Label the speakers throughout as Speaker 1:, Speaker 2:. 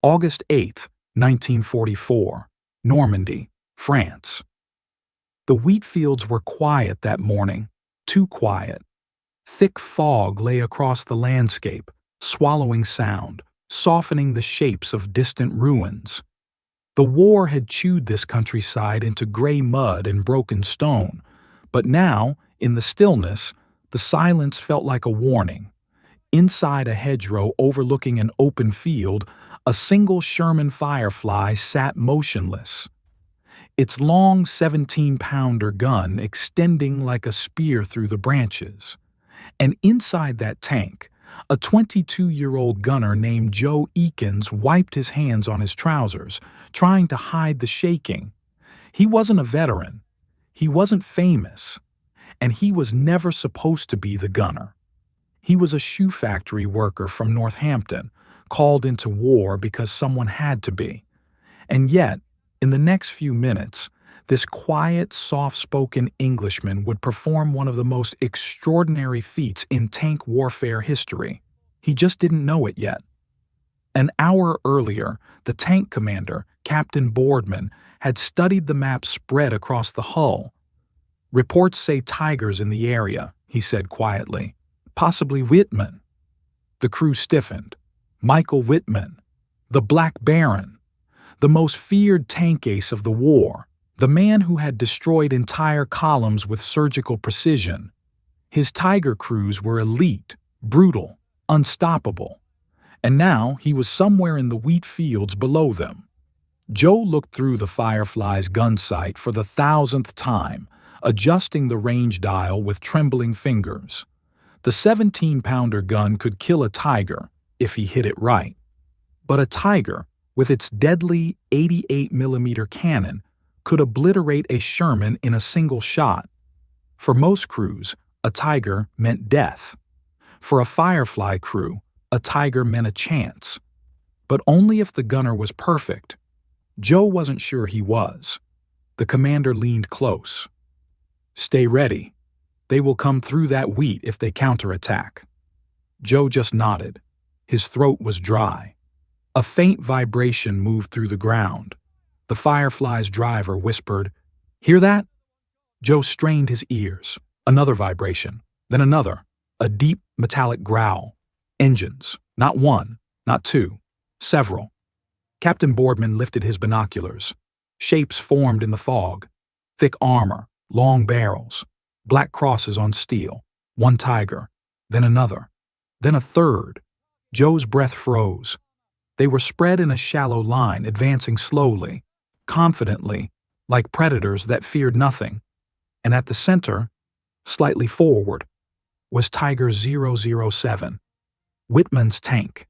Speaker 1: August 8th, 1944, Normandy, France. The wheat fields were quiet that morning, too quiet. Thick fog lay across the landscape, swallowing sound, softening the shapes of distant ruins. The war had chewed this countryside into gray mud and broken stone, but now, in the stillness, the silence felt like a warning. Inside a hedgerow overlooking an open field, a single Sherman Firefly sat motionless, its long 17-pounder gun extending like a spear through the branches. And inside that tank, a 22-year-old gunner named Joe Ekins wiped his hands on his trousers, trying to hide the shaking. He wasn't a veteran. He wasn't famous. And he was never supposed to be the gunner. He was a shoe factory worker from Northampton, called into war because someone had to be. And yet, in the next few minutes, this quiet, soft-spoken Englishman would perform one of the most extraordinary feats in tank warfare history. He just didn't know it yet. An hour earlier, the tank commander, Captain Boardman, had studied the map spread across the hull. "Reports say tigers in the area," he said quietly. "Possibly Wittmann." The crew stiffened. Michael Wittmann, the Black Baron, the most feared tank ace of the war, the man who had destroyed entire columns with surgical precision. His Tiger crews were elite, brutal, unstoppable. And now he was somewhere in the wheat fields below them. Joe looked through the Firefly's gun sight for the 1,000th time, adjusting the range dial with trembling fingers. The 17-pounder gun could kill a tiger if he hit it right. But a tiger, with its deadly 88mm cannon, could obliterate a Sherman in a single shot. For most crews, a tiger meant death. For a Firefly crew, a tiger meant a chance. But only if the gunner was perfect. Joe wasn't sure he was. The commander leaned close. "Stay ready. They will come through that wheat if they counterattack." Joe just nodded. His throat was dry. A faint vibration moved through the ground. The Firefly's driver whispered, "Hear that?" Joe strained his ears. Another vibration, then another, a deep metallic growl. Engines, not one, not two, several. Captain Boardman lifted his binoculars. Shapes formed in the fog. Thick armor, long barrels, black crosses on steel. One tiger, then another, then a third. Joe's breath froze. They were spread in a shallow line, advancing slowly, confidently, like predators that feared nothing. And at the center, slightly forward, was Tiger 007, Wittmann's tank.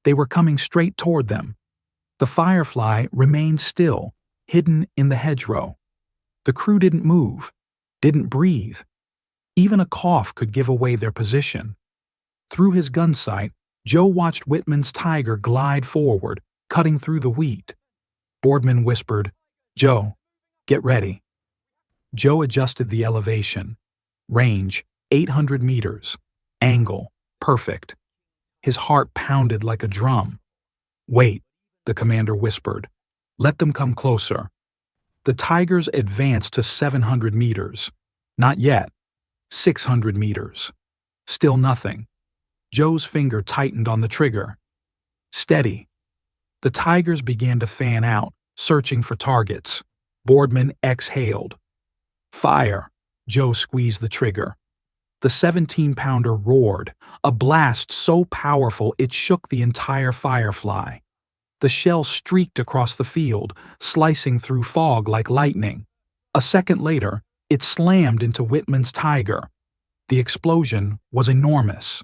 Speaker 1: They were coming straight toward them. The Firefly remained still, hidden in the hedgerow. The crew didn't move, didn't breathe. Even a cough could give away their position. Through his gun sight, Joe watched Wittmann's Tiger glide forward, cutting through the wheat. Boardman whispered, "Joe, get ready." Joe adjusted the elevation. Range, 800 meters. Angle, perfect. His heart pounded like a drum. "Wait," the commander whispered. "Let them come closer." The Tigers advanced to 700 meters. Not yet. 600 meters. Still nothing. Joe's finger tightened on the trigger. Steady. The Tigers began to fan out, searching for targets. Boardman exhaled. "Fire!" Joe squeezed the trigger. The 17-pounder roared, a blast so powerful it shook the entire Firefly. The shell streaked across the field, slicing through fog like lightning. A second later, it slammed into Wittmann's Tiger. The explosion was enormous.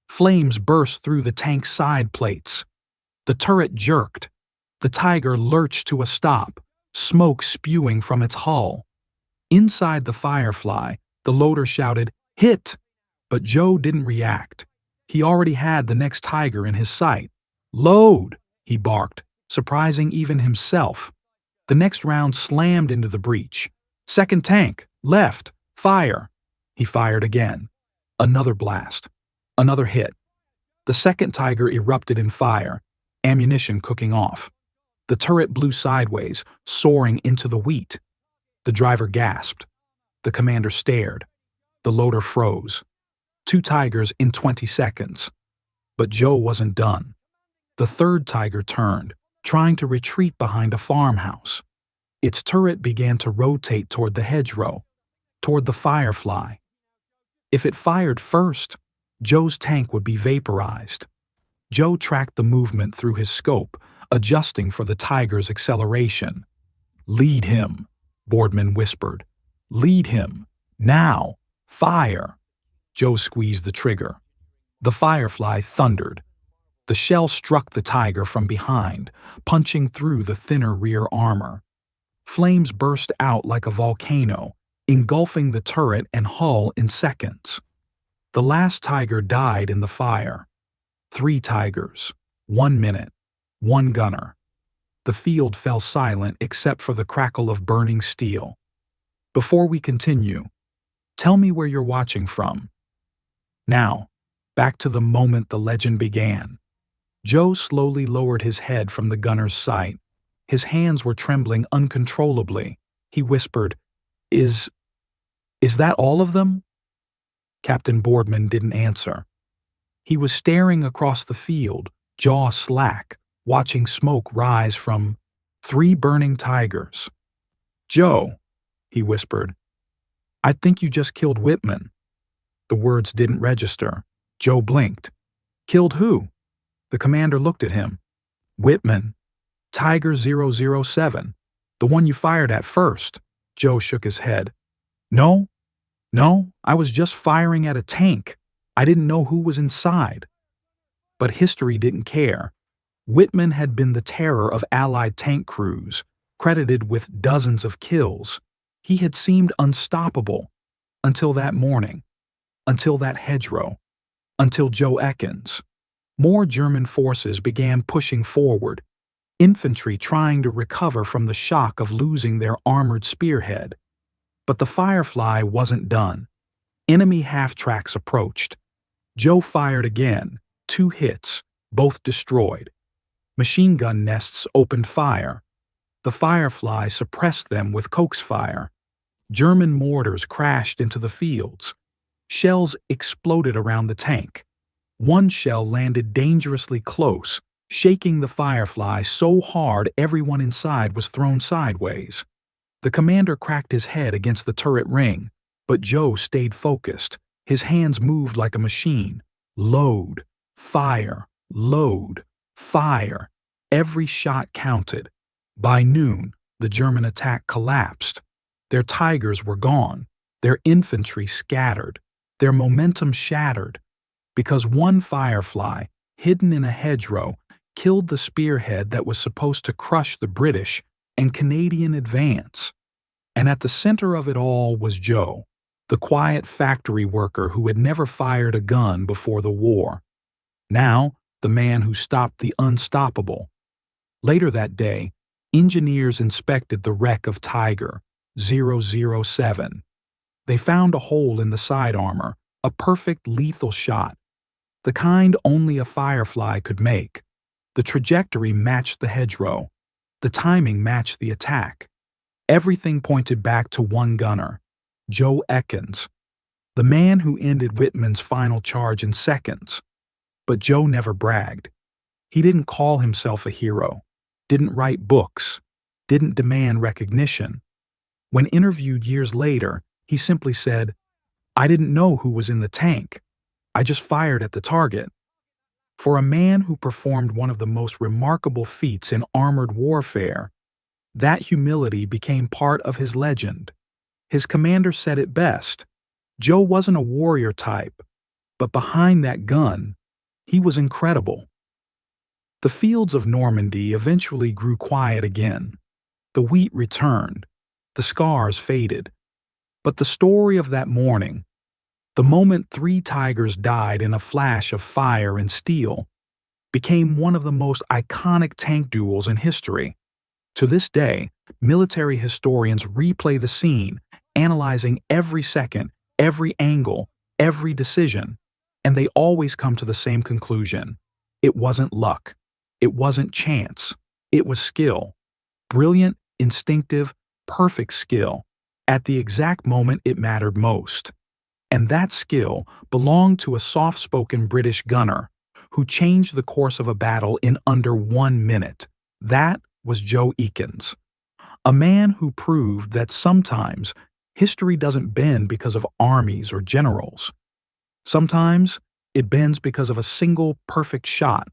Speaker 1: Flames burst through the tank's side plates. The turret jerked. The Tiger lurched to a stop, smoke spewing from its hull. Inside the Firefly, the loader shouted, "Hit!" But Joe didn't react. He already had the next Tiger in his sight. "Load!" he barked, surprising even himself. The next round slammed into the breach. "Second tank, left, fire!" He fired again. Another blast. Another hit. The second Tiger erupted in fire. ammunition cooking off. The turret blew sideways, soaring into the wheat. The driver gasped. The commander stared. The loader froze. 2 Tigers in 20 seconds. But Joe wasn't done. The third Tiger turned, trying to retreat behind a farmhouse. Its turret began to rotate toward the hedgerow, toward the Firefly. If it fired first, Joe's tank would be vaporized. Joe tracked the movement through his scope, adjusting for the Tiger's acceleration. "Lead him," Boardman whispered. "Lead him. Now. Fire." Joe squeezed the trigger. The Firefly thundered. The shell struck the Tiger from behind, punching through the thinner rear armor. Flames burst out like a volcano, engulfing the turret and hull in seconds. The last Tiger died in the fire. 3 Tigers, 1 minute, 1 gunner. The field fell silent except for the crackle of burning steel. Before we continue, tell me where you're watching from. Now, back to the moment the legend began. Joe slowly lowered his head from the gunner's sight. His hands were trembling uncontrollably. He whispered, Is that all of them?" Captain Boardman didn't answer. He was staring across the field, jaw slack, watching smoke rise from 3 burning Tigers. "Joe," he whispered, "I think you just killed Wittmann." The words didn't register. Joe blinked. "Killed who?" The commander looked at him. "Wittmann. Tiger 007. The one you fired at first." Joe shook his head. No, I was just firing at a tank. I didn't know who was inside." But history didn't care. Wittmann had been the terror of Allied tank crews, credited with dozens of kills. He had seemed unstoppable until that morning, until that hedgerow, until Joe Ekins. More German forces began pushing forward, infantry trying to recover from the shock of losing their armored spearhead. But the Firefly wasn't done. Enemy half-tracks approached. Joe fired again, 2 hits, both destroyed. Machine gun nests opened fire. The Firefly suppressed them with coax-fire. German mortars crashed into the fields. Shells exploded around the tank. One shell landed dangerously close, shaking the Firefly so hard everyone inside was thrown sideways. The commander cracked his head against the turret ring, but Joe stayed focused. His hands moved like a machine. Load, fire, load, fire. Every shot counted. By noon, the German attack collapsed. Their Tigers were gone, their infantry scattered, their momentum shattered, because one Firefly, hidden in a hedgerow, killed the spearhead that was supposed to crush the British and Canadian advance. And at the center of it all was Joe, the quiet factory worker who had never fired a gun before the war. Now, the man who stopped the unstoppable. Later that day, engineers inspected the wreck of Tiger 007. They found a hole in the side armor, a perfect lethal shot, the kind only a Firefly could make. The trajectory matched the hedgerow. The timing matched the attack. Everything pointed back to one gunner, Joe Ekins, the man who ended Wittmann's final charge in seconds. But Joe never bragged. He didn't call himself a hero, didn't write books, didn't demand recognition. When interviewed years later, he simply said, "I didn't know who was in the tank. I just fired at the target." For a man who performed one of the most remarkable feats in armored warfare, that humility became part of his legend. His commander said it best. Joe wasn't a warrior type, but behind that gun, he was incredible. The fields of Normandy eventually grew quiet again. The wheat returned. The scars faded. But the story of that morning, the moment 3 Tigers died in a flash of fire and steel, became one of the most iconic tank duels in history. To this day, military historians replay the scene, analyzing every second, every angle, every decision, and they always come to the same conclusion. It wasn't luck. It wasn't chance. It was skill. Brilliant, instinctive, perfect skill, at the exact moment it mattered most. And that skill belonged to a soft-spoken British gunner who changed the course of a battle in under 1 minute. That was Joe Ekins, a man who proved that sometimes history doesn't bend because of armies or generals. Sometimes it bends because of a single perfect shot.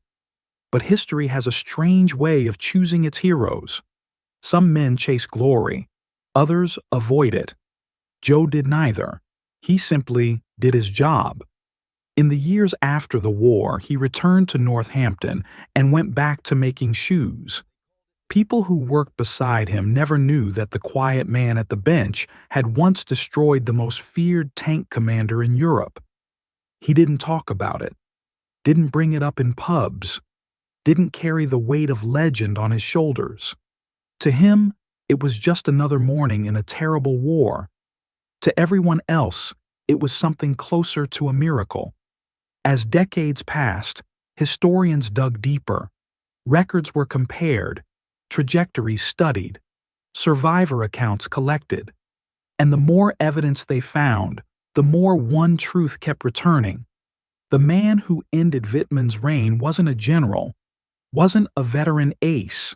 Speaker 1: But history has a strange way of choosing its heroes. Some men chase glory, others avoid it. Joe did neither. He simply did his job. In the years after the war, he returned to Northampton and went back to making shoes. People who worked beside him never knew that the quiet man at the bench had once destroyed the most feared tank commander in Europe. He didn't talk about it, didn't bring it up in pubs, didn't carry the weight of legend on his shoulders. To him, it was just another morning in a terrible war. To everyone else, it was something closer to a miracle. As decades passed, historians dug deeper. Records were compared, trajectories studied, survivor accounts collected. And the more evidence they found, the more one truth kept returning. The man who ended Wittmann's reign wasn't a general, wasn't a veteran ace,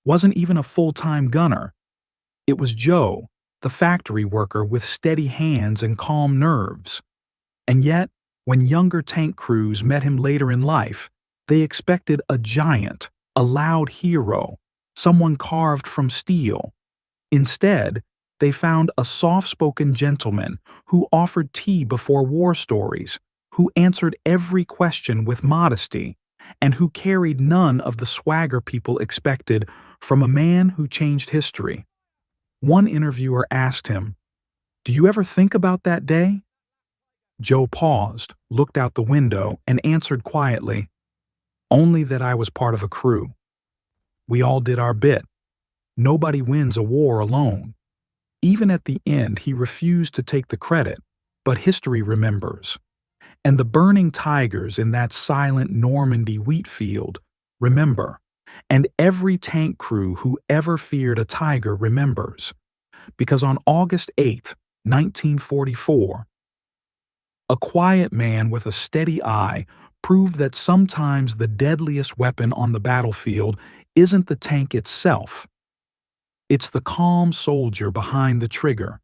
Speaker 1: wasn't even a full-time gunner. It was Joe, the factory worker with steady hands and calm nerves. And yet, when younger tank crews met him later in life, they expected a giant, a loud hero, someone carved from steel. Instead, they found a soft-spoken gentleman who offered tea before war stories, who answered every question with modesty, and who carried none of the swagger people expected from a man who changed history. One interviewer asked him, "Do you ever think about that day?" Joe paused, looked out the window, and answered quietly, "Only that I was part of a crew. We all did our bit. Nobody wins a war alone." Even at the end, he refused to take the credit, but history remembers. And the burning tigers in that silent Normandy wheat field remember. And every tank crew who ever feared a tiger remembers. Because on August 8th, 1944, a quiet man with a steady eye proved that sometimes the deadliest weapon on the battlefield isn't the tank itself. It's the calm soldier behind the trigger,